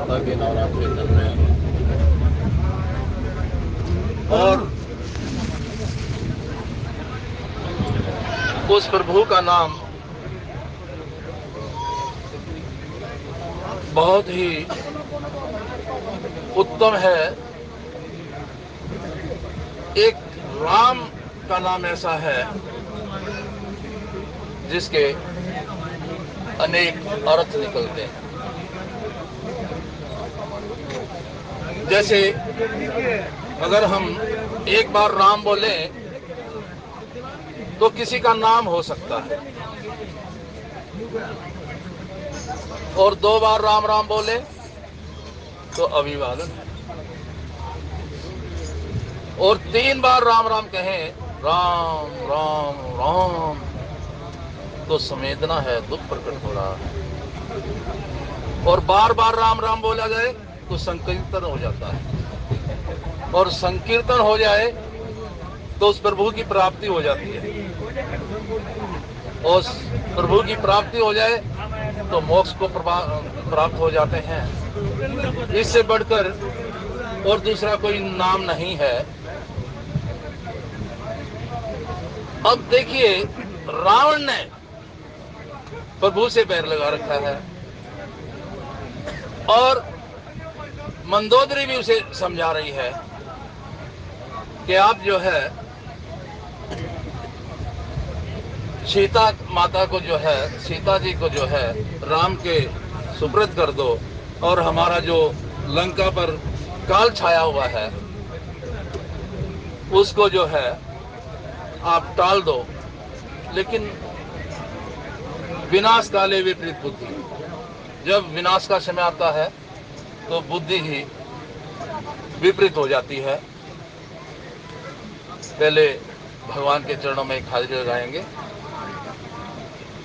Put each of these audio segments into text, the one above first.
माता के नवरात्रि चल रहे हैं और उस प्रभु का नाम बहुत ही उत्तम है। एक राम का नाम ऐसा है जिसके अनेक अर्थ निकलते हैं। जैसे अगर हम एक बार राम बोले तो किसी का नाम हो सकता है, और 2 बार राम राम बोले तो अभिवादन है, और 3 बार राम राम कहें, राम राम राम, तो संवेदना है, दुख प्रकट हो रहा है। और बार बार राम राम बोला जाए तो संकीर्तन हो जाता है, और संकीर्तन हो जाए तो उस प्रभु की प्राप्ति हो जाती है, और प्रभु की प्राप्ति हो जाए तो मोक्ष को प्राप्त हो जाते हैं। इससे बढ़कर और दूसरा कोई नाम नहीं है। अब देखिए, रावण ने प्रभु से पैर लगा रखा है और मंदोदरी भी उसे समझा रही है कि आप जो है सीता माता को जो है, सीता जी को जो है राम के सुपुर्द कर दो, और हमारा जो लंका पर काल छाया हुआ है उसको जो है आप टाल दो। लेकिन विनाश काले विपरीत बुद्धि, जब विनाश का समय आता है तो बुद्धि ही विपरीत हो जाती है। पहले भगवान के चरणों में एक हाजिरी लगाएंगे,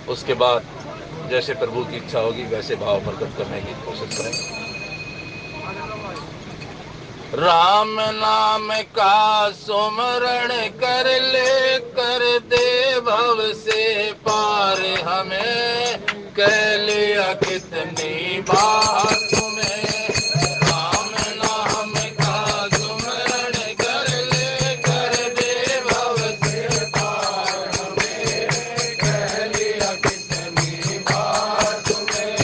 उसके बाद जैसे प्रभु की इच्छा होगी वैसे भाव प्रकट करने की कोशिश करेंगे। राम नाम का सुमरण कर ले कर दे भव से पार, हमें कह लिया कितनी बार तुम्हें। राम नाम का सुमरण कर ले कर दे भव से पार, हमें कह लिया कितनी बार तुम्हें।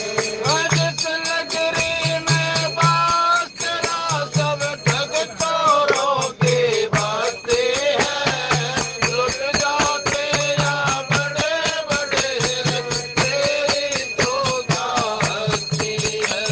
अजत नगरी में बास तेरा सब ठग चोरों के भागते हैं, लुट जाते या बड़े बड़े, तेरी तो क्या हस्ती है।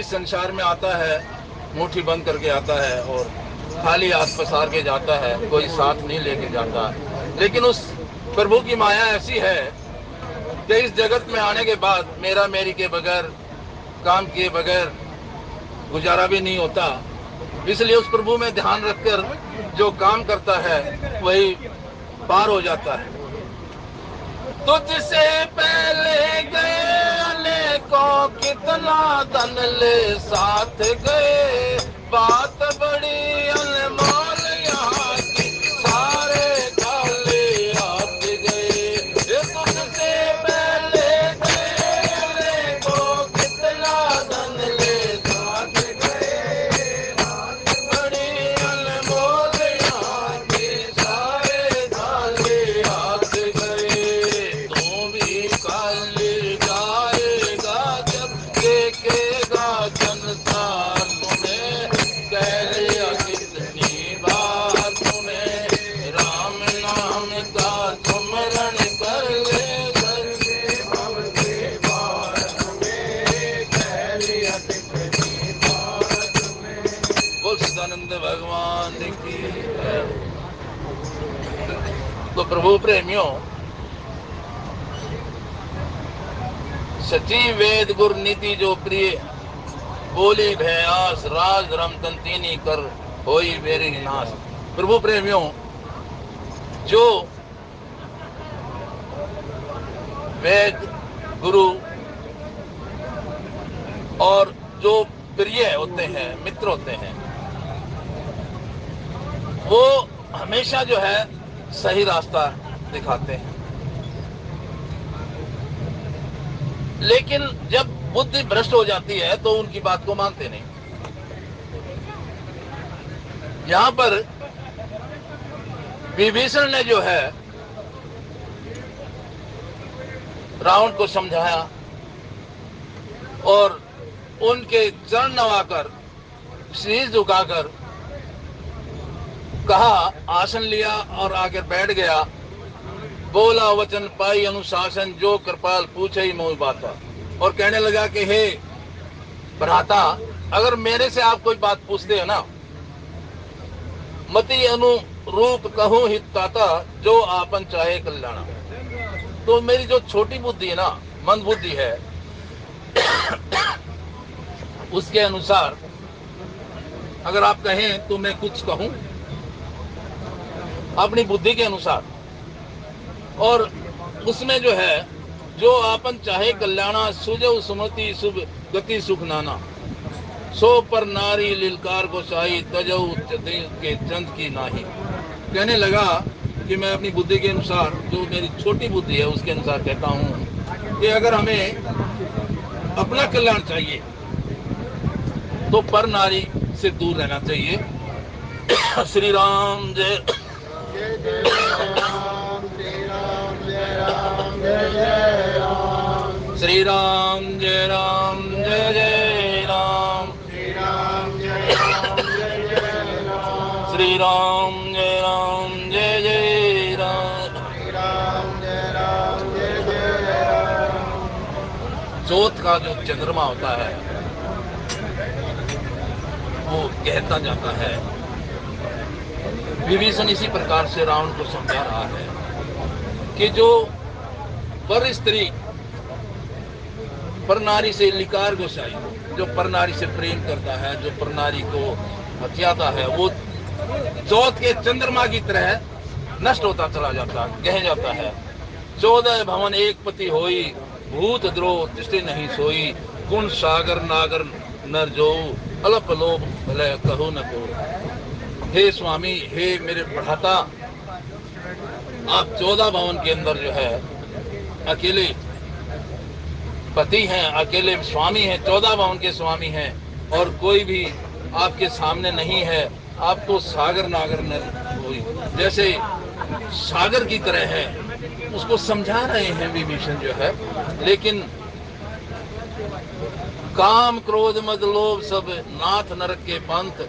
इस संसार में आता है, मुट्ठी बंद करके आता है और खाली हाथ पसार के जाता है, कोई साथ नहीं लेके जाता। लेकिन उस प्रभु की माया ऐसी है कि इस जगत में आने के बाद मेरा मेरी के बगैर, काम किए बगैर गुजारा भी नहीं होता। इसलिए उस प्रभु में ध्यान रखकर जो काम करता है वही पार हो जाता है। तुझसे पहले गए को कितना धन ले साथ गए, बात बड़ी अनमोल यहाँ की, सारे खाली हाथ गए। तुझसे पहले गए को कितना धन ले साथ गए, बात बड़ी अनमोल यहाँ की, सारे खाली हाथ गए। तू भी खाली जाएगा जब देखेगा संसार तुम्हें, कह लिया कितनी बार तुम्हें, राम नाम का सुमरण कर ले, करके भव के पार तुम्हें, कह लिया कितनी बार तुम्हें। बोल सदानंद भगवान की है। तो प्रभु प्रेमियों, सची वेद गुर नीति जो प्रिय, बोली भयास राज रम तंतीनी कर होई मेरी नाश। प्रभु प्रेमियों, जो वेद गुरु और जो प्रिय होते हैं, मित्र होते हैं, वो हमेशा जो है सही रास्ता दिखाते हैं। लेकिन जब बुद्धि भ्रष्ट हो जाती है तो उनकी बात को मानते नहीं। यहां पर विभीषण ने जो है रावण को समझाया और उनके चरण नवाकर, शीश झुकाकर कहा, आसन लिया और आकर बैठ गया। बोला वचन पाई अनुशासन, जो कृपाल पूछे ही मोह बाता। और कहने लगा कि हे भ्राता, अगर मेरे से आप कोई बात पूछते हो ना, मति अनुरूप कहूं हिताता, जो आपन चाहे कल्याण। तो मेरी जो छोटी बुद्धि है ना, मंद बुद्धि है, उसके अनुसार अगर आप कहें तो मैं कुछ कहूं अपनी बुद्धि के अनुसार, और उसमें जो है जो आपन चाहे कल्याणा, सुजव सुमति शुभ गति सुख नाना, सो पर नारी लिलकार गोसाई, तजऊ के चंद की नाही। कहने लगा कि मैं अपनी बुद्धि के अनुसार, जो मेरी छोटी बुद्धि है उसके अनुसार कहता हूं कि अगर हमें अपना कल्याण चाहिए तो पर नारी से दूर रहना चाहिए। श्री राम जय श्री राम जय राम जय जय राम, श्री राम जय राम जय जय राम, श्री राम जय राम जय जय राम, श्री राम जय राम जय जय राम। चौथ का जो चंद्रमा होता है वो कहता जाता है। विभीषण इसी प्रकार से रावण को समझा रहा है कि जो पर स्त्री, पर नारी से लिकार गोसाई, जो पर नारी से प्रेम करता है, जो पर नारी को हथियाता है, वो चौथ के चंद्रमा की तरह नष्ट होता चला जाता, कह जाता है। 14 भवन एक पति होई, भूत द्रोह दृष्टि नहीं सोई, गुण सागर नागर नर जो, अल्प लोभ भले कहो न को। हे स्वामी, हे मेरे पढ़ाता, आप 14 भवन के अंदर जो है अकेले पति हैं, अकेले स्वामी हैं, 14 भवन के स्वामी हैं, और कोई भी आपके सामने नहीं है। आप तो सागर नागर नर कोई, जैसे सागर की तरह है, उसको समझा रहे हैं विभीषण जो है। लेकिन काम क्रोध मद लोभ सब नाथ नरक के पंथ,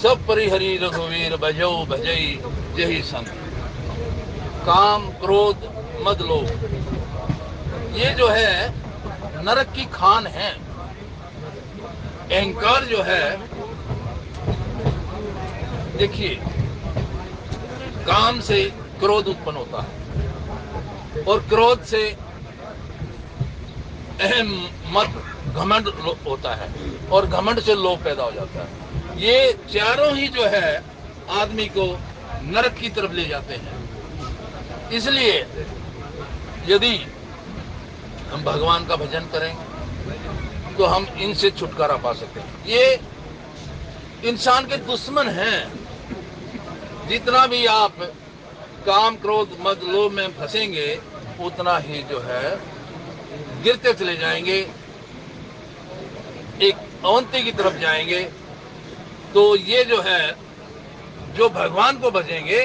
सब परिहरी रघुवीर भजो भजई जही संत। काम क्रोध मद लोभ, ये जो है नरक की खान है। अहंकार जो है, देखिए, काम से क्रोध उत्पन्न होता है और क्रोध से अहम मत घमंड होता है और घमंड से लोभ पैदा हो जाता है। ये चारों ही जो है आदमी को नरक की तरफ ले जाते हैं। इसलिए यदि हम भगवान का भजन करें तो हम इनसे छुटकारा पा सकते हैं। ये इंसान के दुश्मन हैं। जितना भी आप काम क्रोध मद लोभ में फंसेंगे उतना ही जो है गिरते चले जाएंगे, एक अवंती की तरफ जाएंगे। तो ये जो है, जो भगवान को भजेंगे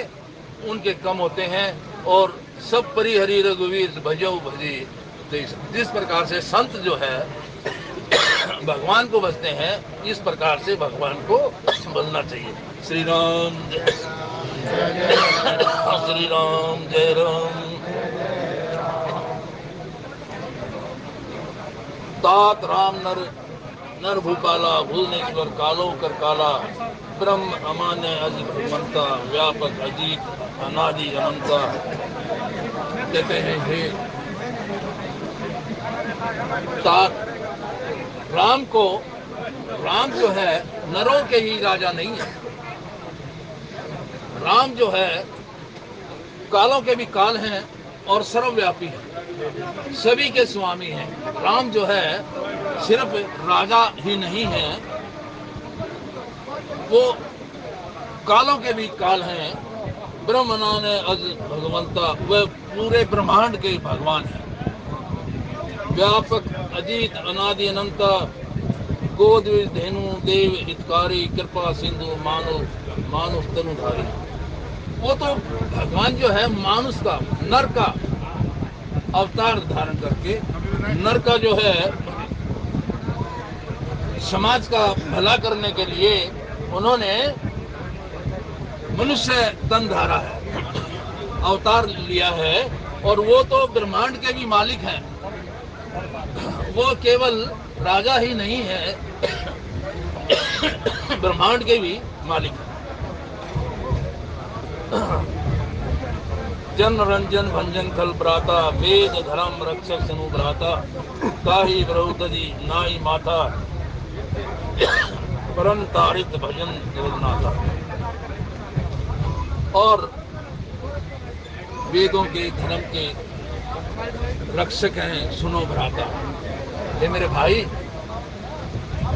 उनके कम होते हैं। और सब परिहरि रघुवीर भजो भजी। जिस प्रकार से संत जो है भगवान को भजते हैं, इस प्रकार से भगवान को भजना चाहिए। श्री राम जय श्री राम जय राम। तात राम नर नर भूपाला भूलनेश्वर कालो कर काला ब्रह्म अमान्य अजित भगवंता व्यापक अजीत अनादि अनंता। कहते हैं हे तात, राम जो है नरों के ही राजा नहीं है। राम जो है कालों के भी काल हैं और सर्वव्यापी है, सभी के स्वामी हैं। राम जो है सिर्फ राजा ही नहीं है, वो कालों के भी काल हैं। ब्रह्मनाने अज भगवंता, वह पूरे ब्रह्मांड के भगवान हैं। व्यापक अजीत अनादि अनंता, गोद्विज धेनु देव हितकारी, कृपा सिंधु मानुष तनुधारी। वो तो भगवान जो है मानुष का, नर का अवतार धारण करके नर का जो है समाज का भला करने के लिए उन्होंने मनुष्य तन धारा है, अवतार लिया है। और वो तो ब्रह्मांड के भी मालिक हैं। वो केवल राजा ही नहीं है, ब्रह्मांड के भी मालिक हैं। जन रंजन भंजन खल प्राता, वेद धर्म रक्षक सनु भ्राता, ताहि ब्रहुतजी नाई माता, परम तारित भजन जगन्नाथा। और वेदों के धर्म के रक्षक हैं, सुनो भ्राता। ये मेरे भाई,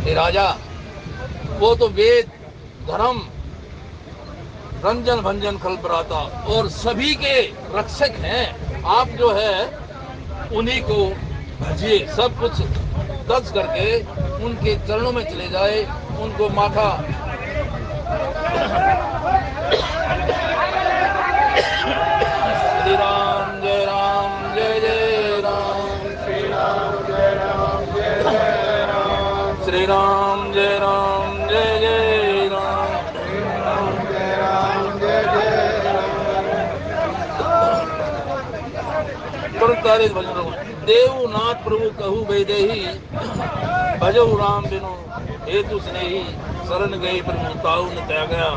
ये राजा, वो तो वेद धर्म रंजन भंजन खल प्राता और सभी के रक्षक हैं। आप जो है उन्हीं को भजिए, सब कुछ दस करके उनके चरणों में चले जाए, उनको माथा श्री राम जय राम जय जय राम, श्री राम जय राम जय जय राम, श्री राम जय राम जय जय राम, श्री राम जय राम जय जय राम। देवनाथ प्रभु कहू वैदेही, भजऊ राम बिनु हेतु स्नेही, शरण गई प्रभु ताऊ न त्यागा,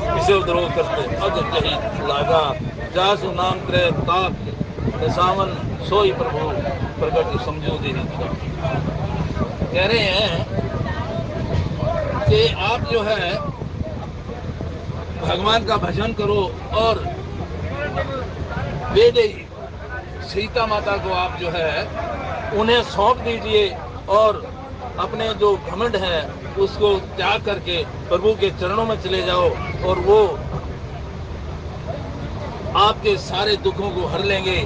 किसे द्रोह करते अग जही लागा, जासु नाम त्रय ताप दशावन, सोई प्रभु प्रकट समझो दे। कह रहे हैं कि आप जो है भगवान का भजन करो और वेदेही सीता माता को आप जो है उन्हें सौंप दीजिए और अपने जो घमंड है उसको त्याग करके प्रभु के चरणों में चले जाओ और वो आपके सारे दुखों को हर लेंगे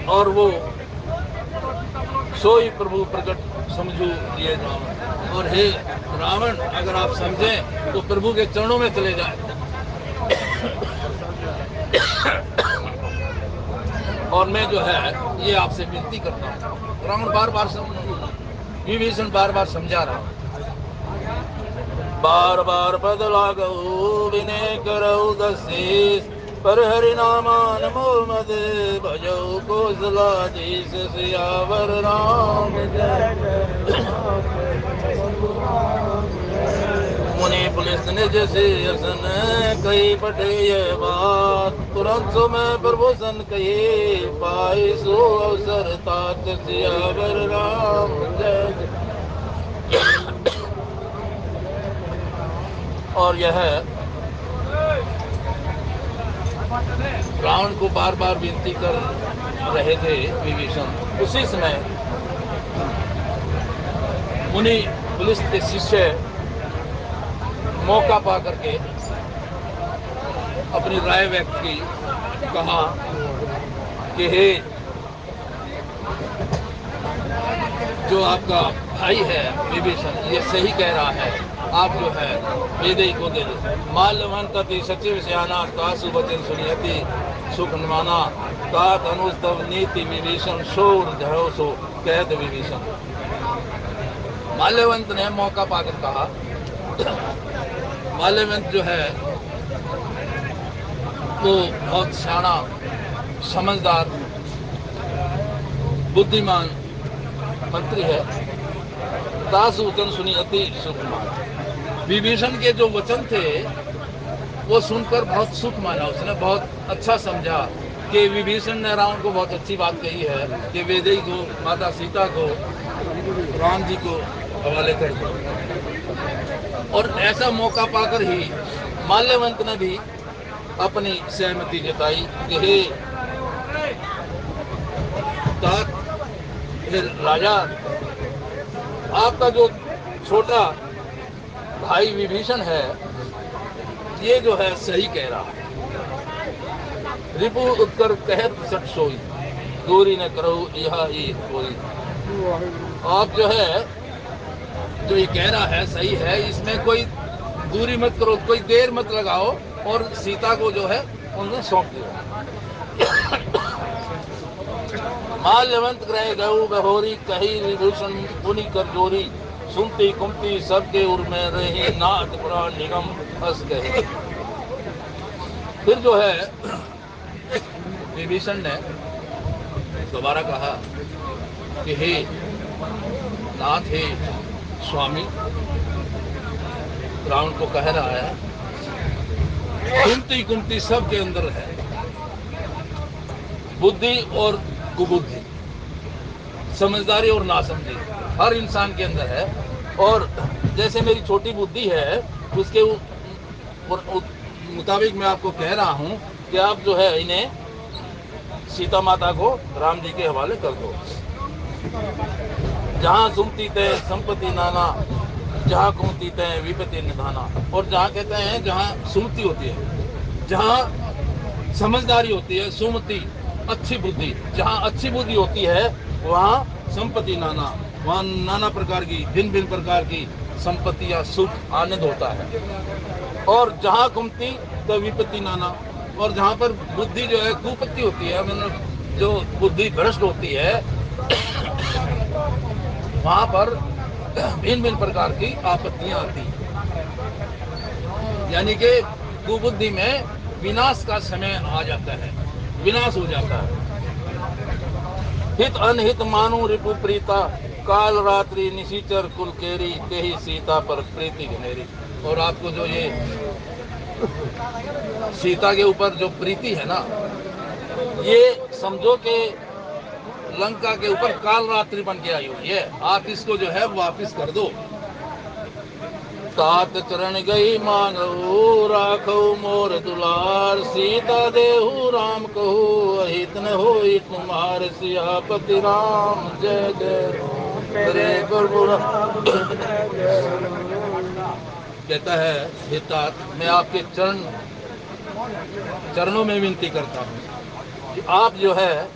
और वो सोई प्रभु प्रकट समझो दिए जाओ। और हे रावण, अगर आप समझें तो प्रभु के चरणों में चले जाए। और मैं जो है ये आपसे विनती करता हूँ। रावण बार बार विभीषण बार बार समझा रहा हूँ, बार बार बदला गऊ विनय करऊ दशीष, पर हरि नामान मोहम्मद भजो कौशलाधीश सियावर राम जय जय। मुनि पुलिस निज सिरसन कही पटे ये बात, तुरंत सो मैं प्रभु सन कही पाई सो अवसर तात सियावर राम जय जय। और यह रावण को बार बार विनती कर रहे थे विभीषण। उसी समय मुनि पुलिस के शिष्य मौका पा करके अपनी राय व्यक्त की, कहा कि हे जो आपका भाई है विभीषण, ये सही कह रहा है, आप जो है वेदई को दे दो। माल्यवंतति सचिव श्याना तासु वचन सुनियति सुख माना तात अनुस्तव नीति विभीषण शोर धरो सो कहत विभीषण। माल्यवंत ने मौका पाकर कहा, माल्यवंत जो है वो बहुत सियाना, समझदार, बुद्धिमान मंत्री है। तासु वचन सुनी अति सुखमान। विभीषण के जो वचन थे वो सुनकर बहुत सुख माना, उसने बहुत अच्छा समझा कि विभीषण ने रावण को बहुत अच्छी बात कही है कि वैदेही को, माता सीता को राम जी को हवाले कर दो। और ऐसा मौका पाकर ही माल्यवंत ने भी अपनी सहमति जताई कि हे तात, हे राजा, आपका जो छोटा भाई विभीषण है ये जो है सही कह रहा है। रिपु उत्कर कहत सट सोई, दूरी न करो यह कोई। आप जो है जो ये कह रहा है सही है, इसमें कोई दूरी मत करो, कोई देर मत लगाओ और सीता को जो है उन्हें सौंप दो। माल्यवंत ग्रह गऊ बहोरी कही विभूषण पुनि कर जोरी, सुनती कुमती सबके उर में रही नाथ पुराण निगम हंस गए। फिर जो है विभीषण ने दोबारा कहा कि हे नाथ, हे स्वामी, रावण को कह रहा है कुमती कुमती सबके अंदर है, बुद्धि और कुबुद्धि, समझदारी और नासमझी हर इंसान के अंदर है। और जैसे मेरी छोटी बुद्धि है उसके मुताबिक मैं आपको कह रहा हूं कि आप जो है इन्हें सीता माता को राम जी के हवाले कर दो। जहां सुमती तय संपत्ति नाना, जहां कुमती तय विपत्ति निधाना। और जहां कहते हैं जहां सुमति होती है, जहां समझदारी होती है, सुमति अच्छी बुद्धि, जहां अच्छी बुद्धि होती है वहां संपत्ति नाना, वहां नाना प्रकार की भिन्न भिन्न प्रकार की संपत्ति या सुख आनंद होता है। और जहां कुमती तो विपत्ति नाना, और जहां पर बुद्धि जो है कुपत्ति होती है, मतलब जो बुद्धि भ्रष्ट होती है, वहां पर भिन्न भिन्न प्रकार की आपत्तियां आती हैं। यानी कि कुबुद्धि में विनाश का समय आ जाता है, विनाश हो जाता है। हित अनहित मानु रिपु प्रीता, काल रात्रि निशिचर कुल केरी, तेहि सीता पर प्रीति घनेरी। और आपको जो ये सीता के ऊपर जो प्रीति है ना, ये समझो कि लंका के ऊपर काल रात्रि बन के आई हुई है। आप इसको जो है वापिस कर दो। तात चरण गई मांगो, राखो मोर दुलार, सीता देहु राम कहो, अहित न होई तुम्हार, सियापति राम जय जय रे प्रभु। कहता है हे तात, मैं आपके चरणों में विनती करता हूँ कि आप जो है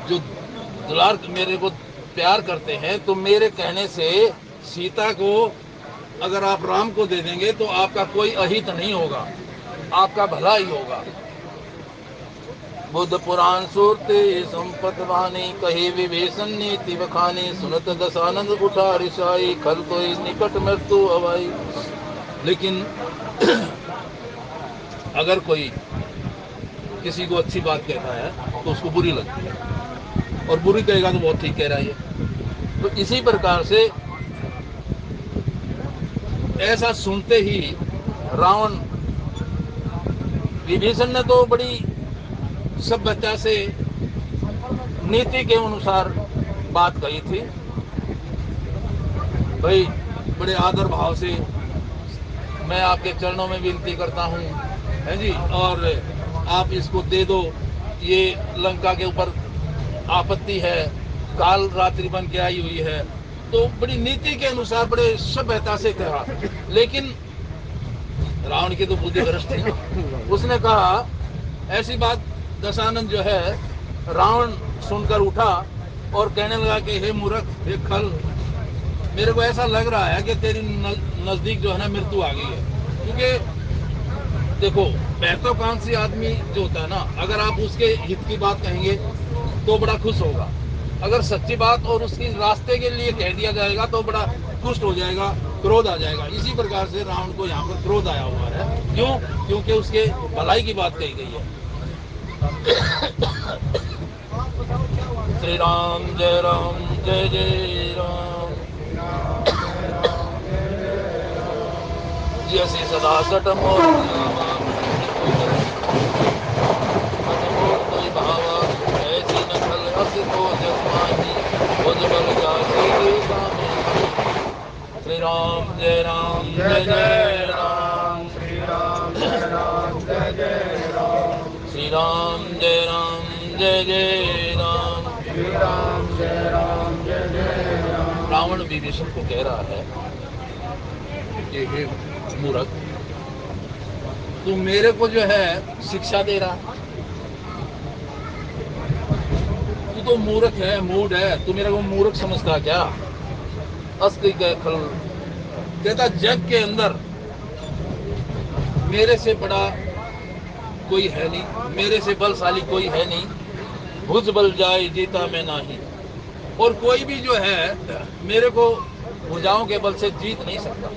जो दुलार मेरे को प्यार करते हैं, तो मेरे कहने से सीता को अगर आप राम को दे देंगे तो आपका कोई अहित नहीं होगा, आपका भला ही होगा। बुद्ध पुराण सूरते संपत वाणी, कही विभीषण नीति बखानी, सुनत दशानंद उठा रिसाई, खल कोई निकट मृत्यु अवाई। लेकिन अगर कोई किसी को अच्छी बात कहता है तो उसको बुरी लगती है, और बुरी कहेगा तो बहुत ठीक कह रहा है। तो इसी प्रकार से ऐसा सुनते ही रावण, विभीषण ने तो बड़ी सभ्यता से नीति के अनुसार बात कही थी, भाई बड़े आदर भाव से मैं आपके चरणों में विनती करता हूँ, है जी, और आप इसको दे दो, ये लंका के ऊपर आपत्ति है, काल रात्रि बन के आई हुई है। तो बड़ी नीति के अनुसार बड़े सभ्यता से कहा, लेकिन रावण की तो बुद्धि भ्रष्ट थी। उसने कहा ऐसी बात, दशानन जो है रावण सुनकर उठा और कहने लगा कि हे मूर्ख, हे खल, मेरे को ऐसा लग रहा है कि तेरी नजदीक जो है ना मृत्यु आ गई है। क्योंकि देखो, महत्वाकांक्षी आदमी जो होता है ना, अगर आप उसके हित की बात कहेंगे तो बड़ा खुश होगा, अगर सच्ची बात और उसकी रास्ते के लिए कह दिया जाएगा तो बड़ा दुष्ट हो जाएगा, क्रोध आ जाएगा। इसी प्रकार से रावण को यहाँ पर क्रोध आया हुआ है। क्यों? क्योंकि उसके भलाई की बात कही गई है। श्री राम जय जय राम, जैसी सदा सट मोर भावा, ऐसी नखल असी को जसमाही, बल जासी स्वामी। श्री राम जय जय राम, श्री राम जय राम, श्री राम जय जय राम, श्री राम जय राम। रावण विभीषण को कह रहा है कि हे मूर्ख, तू मेरे को जो है शिक्षा दे रहा, तू तो मूर्ख है, मूड है, तू मेरे को मूर्ख समझता क्या? अस्ति के खल, कहता जग के अंदर मेरे से बड़ा कोई है नहीं, मेरे से बलशाली कोई है नहीं, भुज बल जाए जीता मैं नाही, और कोई भी जो है मेरे को भुजाओं के बल से जीत नहीं सकता।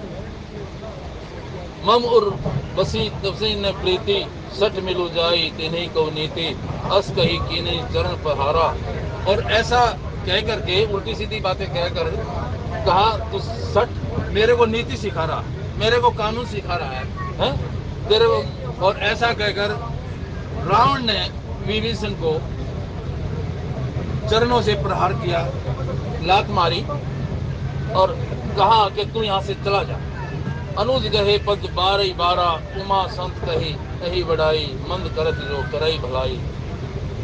मम उर बसी तफसी न प्रीति, सट मिलू जाई तिन्हीं को नीति, अस कही कीनी चरण पहारा। और ऐसा कह करके उल्टी सीधी बातें कहकर कहा, तू सट मेरे को नीति सिखा रहा, मेरे को कानून सिखा रहा है तेरे को। और ऐसा कहकर रावण ने विभीषण को चरणों से प्रहार किया, लात मारी और कहा कि तू यहाँ से चला जा। अनुज गहे पद 12 उमा संत कही कही बढ़ाई, मंद करत जो करई भलाई,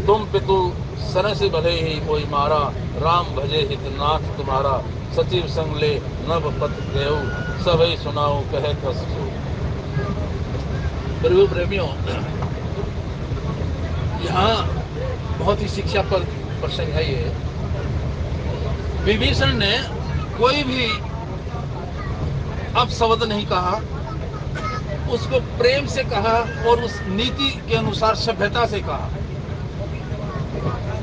तुम पितु सरस भले ही कोई मारा, राम भजे हित नाथ तुम्हारा, सचिव संग ले नभ पथ गयो, सबई सुनाओ कहे कसु। प्रभु प्रेमियों, यहाँ बहुत ही शिक्षा पर प्रसंग है ये। विभीषण ने कोई भी अपशब्द नहीं कहा, उसको प्रेम से कहा और उस नीति के अनुसार सभ्यता से कहा।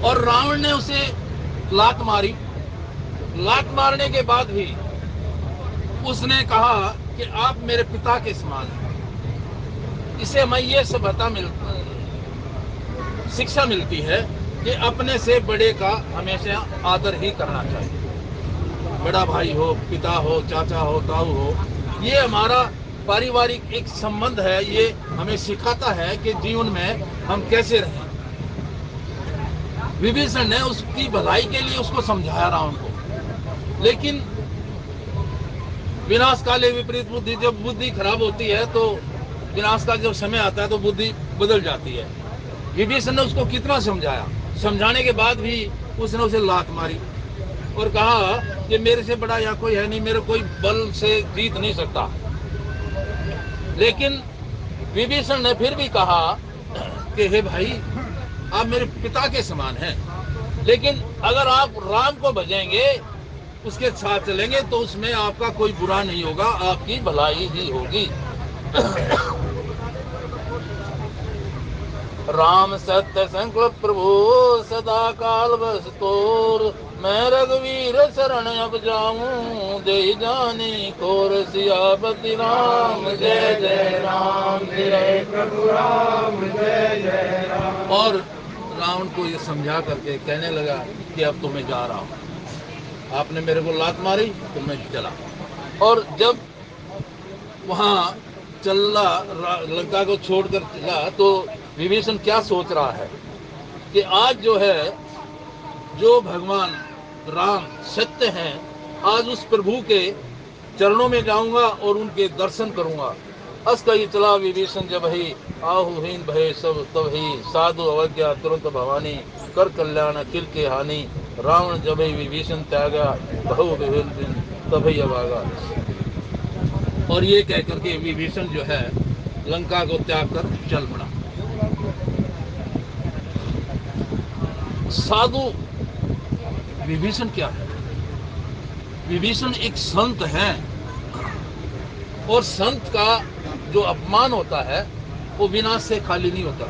और रावण ने उसे लात मारी, लात मारने के बाद भी उसने कहा कि आप मेरे पिता के समान हैं। इसे हमें ये सभ्यता शिक्षा मिलती है कि अपने से बड़े का हमेशा आदर ही करना चाहिए। बड़ा भाई हो, पिता हो, चाचा हो, ताऊ हो, ये हमारा पारिवारिक एक संबंध है। ये हमें सिखाता है कि जीवन में हम कैसे रहें। विभीषण ने उसकी भलाई के लिए उसको समझाया रावण को, लेकिन विनाश काले विपरीत बुद्धि, जब बुद्धि खराब होती है तो विनाश का जब समय आता है तो बुद्धि बदल जाती है। विभीषण ने उसको कितना समझाया, समझाने के बाद भी उसने उसे लात मारी और कहा कि मेरे से बड़ा यहाँ कोई है नहीं, मेरे कोई बल से जीत नहीं सकता। लेकिन विभीषण ने फिर भी कहा कि हे भाई, आप मेरे पिता के समान हैं, लेकिन अगर आप राम को भजेंगे, उसके साथ चलेंगे तो उसमें आपका कोई बुरा नहीं होगा, आपकी भलाई ही होगी। राम सत्य संकल्प प्रभु सदा काल बस तोर, मैं रघुवीर शरण अब जाऊं, दे जाने कोर सियापति राम जय जय राम, जय प्रभु राम जय जय राम। और रावण को ये समझा करके कहने लगा कि अब तो मैं जा रहा हूं, आपने मेरे को लात मारी तो मैं चला। और जब वहां चला, लंका को छोड़कर चला, तो विभीषण क्या सोच रहा है कि आज जो है, जो भगवान राम सत्य हैं, आज उस प्रभु के चरणों में जाऊंगा और उनके दर्शन करूंगा। अस कही चला विभीषण जब ही, आहुहीन भय सब तब ही, साधु अवज्ञा तुरंत भवानी, कर कल्याण अखिल के हानि, रावण जब ही विभीषण त्यागा, बहु विभिन्न दिन तब ही अभागा। और ये कहकर के विभीषण जो है लंका को त्याग कर चल पड़ा। साधु विभीषण क्या है? विभीषण एक संत है, और संत का जो अपमान होता है वो विनाश से खाली नहीं होता।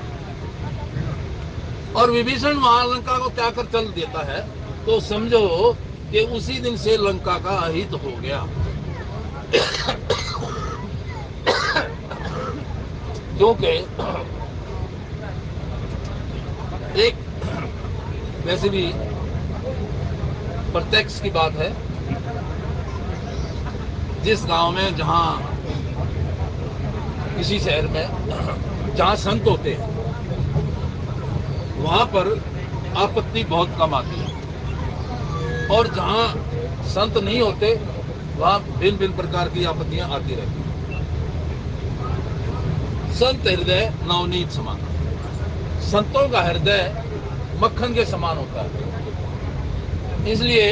और विभीषण वहां लंका को त्याग कर चल देता है, तो समझो कि उसी दिन से लंका का अहित हो गया। क्योंकि एक वैसे भी प्रत्यक्ष की बात है, जिस गांव में, जहां किसी शहर में जहां संत होते हैं, वहां पर आपत्ति बहुत कम आती है, और जहां संत नहीं होते वहां भिन्न भिन्न प्रकार की आपत्तियां आती रहती हैं। संत हृदय नवनीत समान, संतों का हृदय मक्खन के समान होता है। इसलिए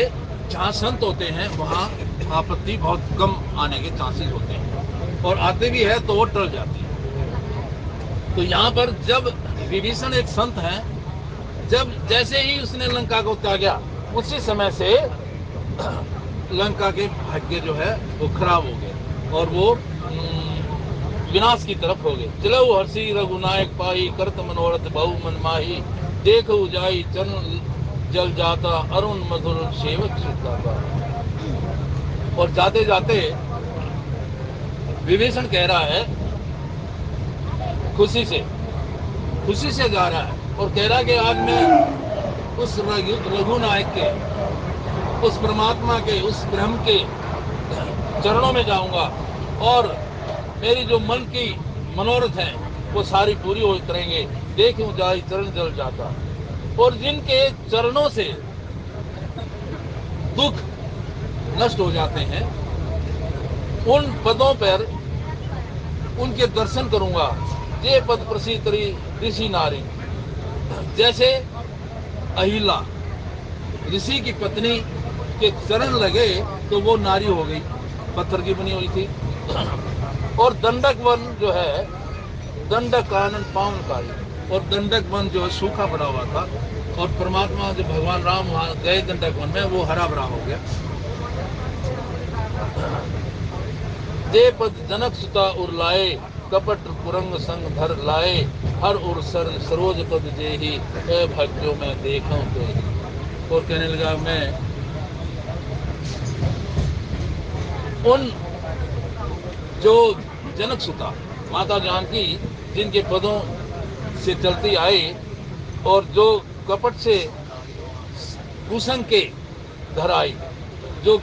जहां संत होते हैं वहां आपत्ति बहुत कम आने के चांसेस होते हैं, और आते भी है तो वो टल जाती है। तो यहाँ पर जब विभीषण एक संत है, जब जैसे ही उसने लंका को त्यागा, उसी समय से लंका के भाग्य जो है वो खराब हो गए, और वो विनाश की तरफ हो गए। चलो हर्षी रघुनायक पाई, करत मनोरथ बहु मन माही, देख उजाई चरण जल जाता, अरुण मधुर सेवक सुखदाता। और जाते जाते विभीषण कह रहा है, खुशी से जा रहा है, और कह रहा है कि आज मैं उस रघुनायक के, उस परमात्मा के, उस ब्रह्म के चरणों में जाऊंगा, और मेरी जो मन की मनोरथ है वो सारी पूरी हो करेंगे। देखूं जाई चरण जल जाता, और जिनके चरणों से दुख नष्ट हो जाते हैं, उन पदों पर उनके दर्शन करूंगा। जे पद प्रसीतरी ऋषि नारी, जैसे अहिला ऋषि की पत्नी के चरण लगे तो वो नारी हो गई, पत्थर की बनी हुई थी। और दंडक वन जो है, दंडक कानन पावनकारी, और दंडक वन जो है सूखा पड़ा हुआ था, और परमात्मा जो भगवान राम वहां गए दंडक वन में, वो हरा भरा हो गया। दे पद जनक सुता उर लाए, कपट कुरंग संग धर लाए, हर उर सर सरोज पद जेही, ए भक्तों में देखूं तो। और कहने लगा, मैं उन जो जनक सुता माता जानकी, जिनके पदों से चलती आई, और जो कपट से कुसंग के घर आई, जो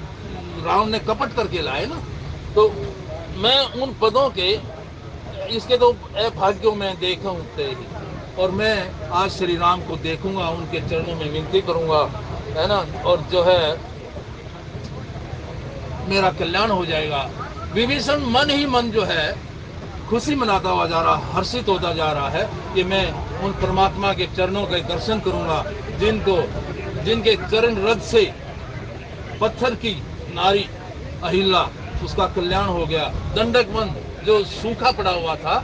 रावण ने कपट करके लाए ना, तो मैं उन पदों के, इसके तो भाग्यों में देखूं तेरी, और मैं आज श्री राम को देखूंगा, उनके चरणों में विनती करूंगा, है ना, और जो है मेरा कल्याण हो जाएगा। विभीषण मन ही मन जो है खुशी मनाता हुआ जा रहा, हर्षित होता जा रहा है कि मैं उन परमात्मा के चरणों के दर्शन करूंगा, जिनके चरण रज से पत्थर की नारी अहिल्या, उसका कल्याण हो गया। दंडक वन जो सूखा पड़ा हुआ था,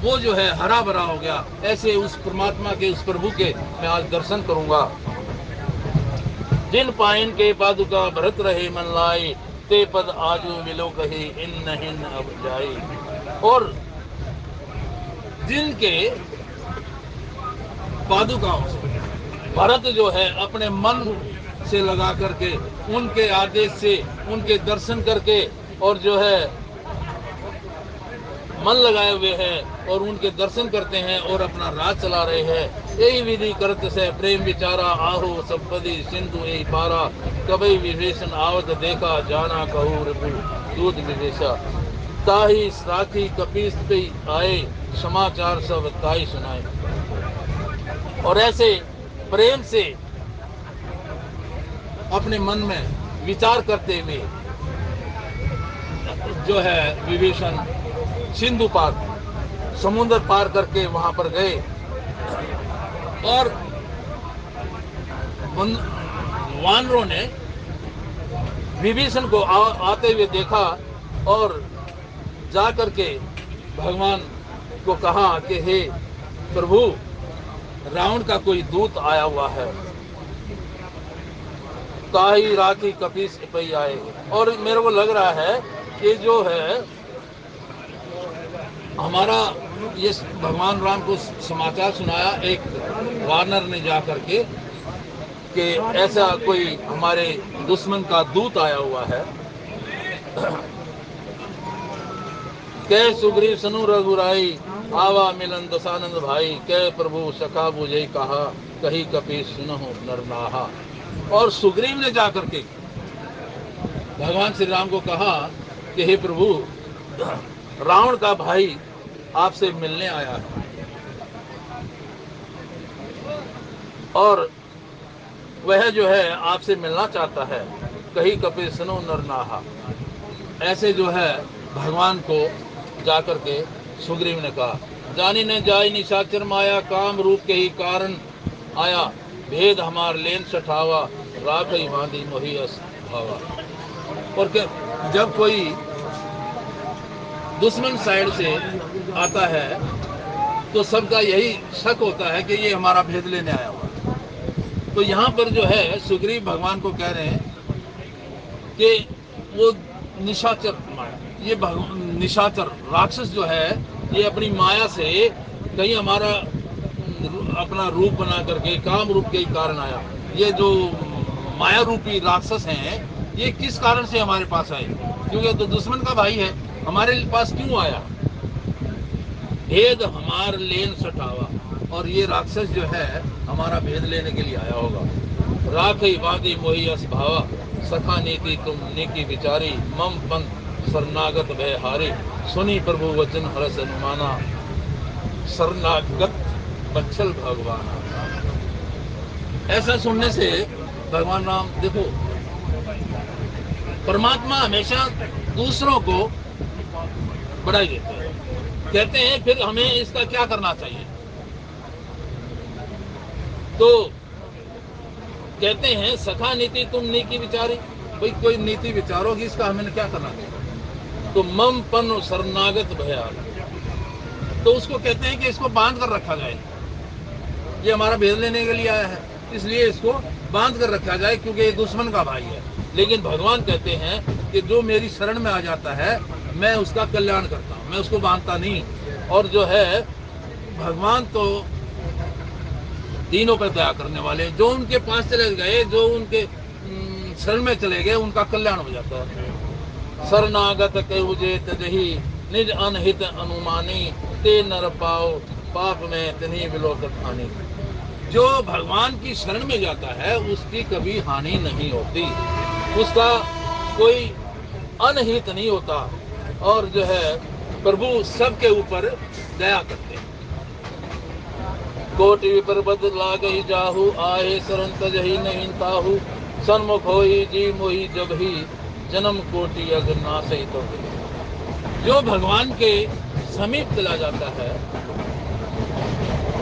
वो जो है हरा भरा हो गया। ऐसे उस परमात्मा के, उस प्रभु के मैं आज दर्शन करूंगा। जिन पाइन के पादुका भरत रहे मन लाई, ते पद आजू मिलो कही इन नहीं अब जाई। और जिनके पादुकाओं से। भरत जो है अपने मन से लगा करके, उनके आदेश से, उनके दर्शन करके और जो है मन लगाए हुए हैं और उनके दर्शन करते हैं और अपना राज चला रहे हैं। यही विधि करत से प्रेम विचारा, आहो संपदि सिंधु यही पारा, कभी विभीषण आवत देखा, जाना कहू रिपु दूध विवेशा, ताही साथी कपीस पे आए, समाचार सब ताही सुनाए। और ऐसे प्रेम से अपने मन में विचार करते हुए जो है विभीषण सिंधु पार, समुद्र पार करके वहां पर गए और वानरों ने विभीषण को आते हुए देखा और जा करके भगवान को कहा कि हे प्रभु, रावण का कोई दूत आया हुआ है, ताही राखी कपीस पे आए। और मेरे को लग रहा है कि जो है हमारा ये भगवान राम को समाचार सुनाया एक वानर ने जा करके कि ऐसा कोई हमारे दुश्मन का दूत आया हुआ है। कह सुग्रीव सनु रघुराई, आवा मिलन दसानंद भाई, कह प्रभु सखा बुझे कहा, कही कपीस सुनहु नरनाहा। और सुग्रीव ने जाकर के भगवान श्री राम को कहा कि हे प्रभु, रावण का भाई आपसे मिलने आया है और वह जो है आपसे मिलना चाहता है, कही कपीस सुनो नरनाहा। ऐसे जो है भगवान को जाकर के सुग्रीव ने कहा, जानी न जाय निशाचर माया, काम रूप के ही कारण आया, भेद हमार लेन सठावा, राखई बांधी मोहि अस भावा। और जब कोई दुश्मन साइड से आता है तो सबका यही शक होता है कि ये हमारा भेद लेने आया हुआ। तो यहाँ पर जो है सुग्रीव भगवान को कह रहे हैं कि वो निशाचर, ये निशाचर राक्षस जो है ये अपनी माया से कहीं हमारा अपना रूप बना करके काम रूप के कारण आया। ये जो माया रूपी राक्षस हैं ये किस कारण से हमारे पास आए, क्योंकि तो दुश्मन का भाई है, हमारे पास क्यों आया? भेद हमार लेन सटावा। और ये राक्षस जो है हमारा भेद लेने के लिए आया होगा। राखई बांधी मोहि अस भावा, सखा नीति तुम नेकी विचारी, मम पंथ शरणागत भय हारी, सुनी प्रभु वचन हरस अनुमाना, शरणागत बच्छल भगवान। ऐसा सुनने से भगवान राम देखो, परमात्मा हमेशा दूसरों को बढ़ाई देते हैं। कहते हैं फिर हमें इसका क्या करना चाहिए? तो कहते हैं सखा नीति तुम नीति विचारी, भाई कोई नीति विचारोगी, इसका हमें क्या करना चाहिए? तो मम पन शरणागत भयाल, तो उसको कहते हैं कि इसको बांध कर रखा जाए। ये हमारा भेद लेने के लिए आया है, इसलिए इसको बांध कर रखा जाए क्योंकि ये दुश्मन का भाई है। लेकिन भगवान कहते हैं कि जो मेरी शरण में आ जाता है मैं उसका कल्याण करता हूँ, मैं उसको बांधता नहीं। और जो है भगवान तो तीनों पर दया करने वाले, जो उनके पास चले गए, जो उनके शरण में चले गए, उनका कल्याण हो जाता है। शरणागत कहु जे तजहि, निज अनहित अनुमानी, ते नर पाओ पाप में तिन्ही विलोकत हानि। जो भगवान की शरण में जाता है उसकी कभी हानि नहीं होती, उसका कोई अनहित नहीं होता। और जो है प्रभु सबके ऊपर दया करते हैं। कोटि विपद लागहि जाहु, आए शरण तजहि नहीं ताहु, सन्मुख होई जी मोहि जब ही, जन्म कोटि अगर नासहि तो। जो भगवान के समीप चला जाता है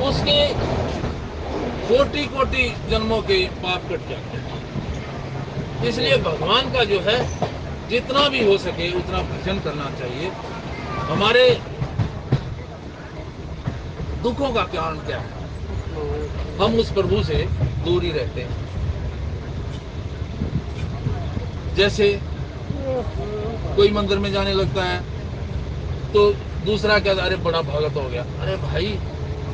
उसके कोटि कोटि जन्मों के पाप कट जाते हैं। इसलिए भगवान का जो है जितना भी हो सके उतना भजन करना चाहिए। हमारे दुखों का कारण क्या है? हम उस प्रभु से दूर ही रहते हैं। जैसे कोई मंदिर में जाने लगता है तो दूसरा क्या, अरे बड़ा भगत हो गया। अरे भाई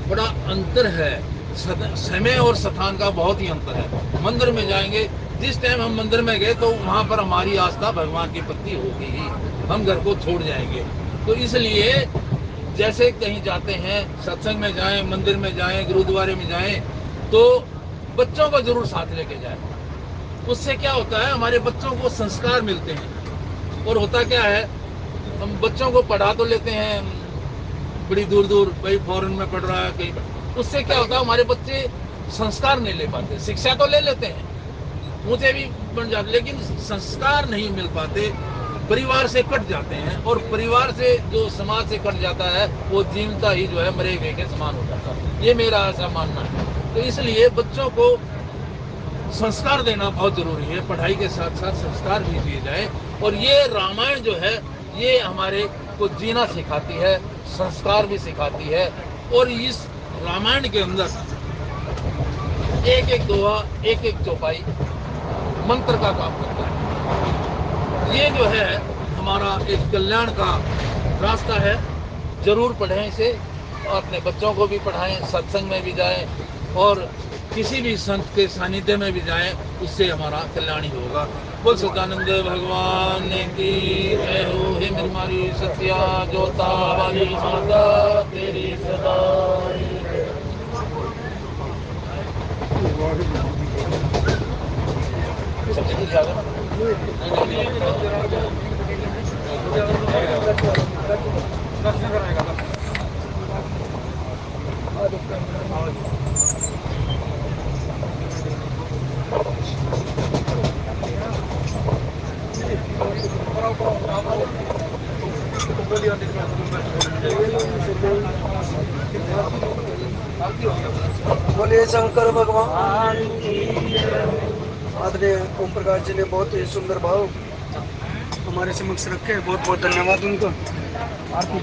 बड़ा अंतर है समय और स्थान का बहुत ही अंतर है। मंदिर में जाएंगे, जिस टाइम हम मंदिर में गए तो वहां पर हमारी आस्था भगवान के प्रति होगी ही, हम घर को छोड़ जाएंगे। तो इसलिए जैसे कहीं जाते हैं, सत्संग में जाएं, मंदिर में जाएं, गुरुद्वारे में जाएं, तो बच्चों को जरूर साथ लेके जाएं। उससे क्या होता है, हमारे बच्चों को संस्कार मिलते हैं। और होता क्या है, हम बच्चों को पढ़ा तो लेते हैं बड़ी दूर दूर, भाई फॉरेन में पढ़ रहा है कहीं, उससे क्या होता है, हमारे बच्चे संस्कार नहीं ले पाते। शिक्षा तो ले लेते हैं, ऊंचे भी बन जाते, लेकिन संस्कार नहीं मिल पाते, परिवार से कट जाते हैं। और परिवार से जो समाज से कट जाता है, वो जीवता ही जो है मरे हुए के समान हो जाता है। ये मेरा ऐसा मानना है। तो इसलिए बच्चों को संस्कार देना बहुत जरूरी है, पढ़ाई के साथ साथ संस्कार भी दिए जाए। और ये रामायण जो है, ये हमारे को जीना सिखाती है, संस्कार भी सिखाती है। और इस रामायण के अंदर एक एक दोहा, एक एक चौपाई मंत्र का काम करता है। ये जो है हमारा एक कल्याण का रास्ता है। जरूर पढ़ें इसे, और अपने बच्चों को भी पढ़ाएं, सत्संग में भी जाएं, और किसी भी संत के सानिध्य में भी जाएं, उससे हमारा कल्याण ही होगा। बोल सच्चिदानंद भगवान की जय हो। हे हमारी सत्या जोता वाली माता तेरी सदा। बोलिए शंकर भगवान। आदरणीय ओम प्रकाश जी ने बहुत ही सुंदर भाव हमारे समक्ष रखे, बहुत बहुत धन्यवाद उनको। आरती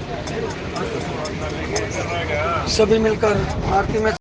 सभी मिलकर आरती में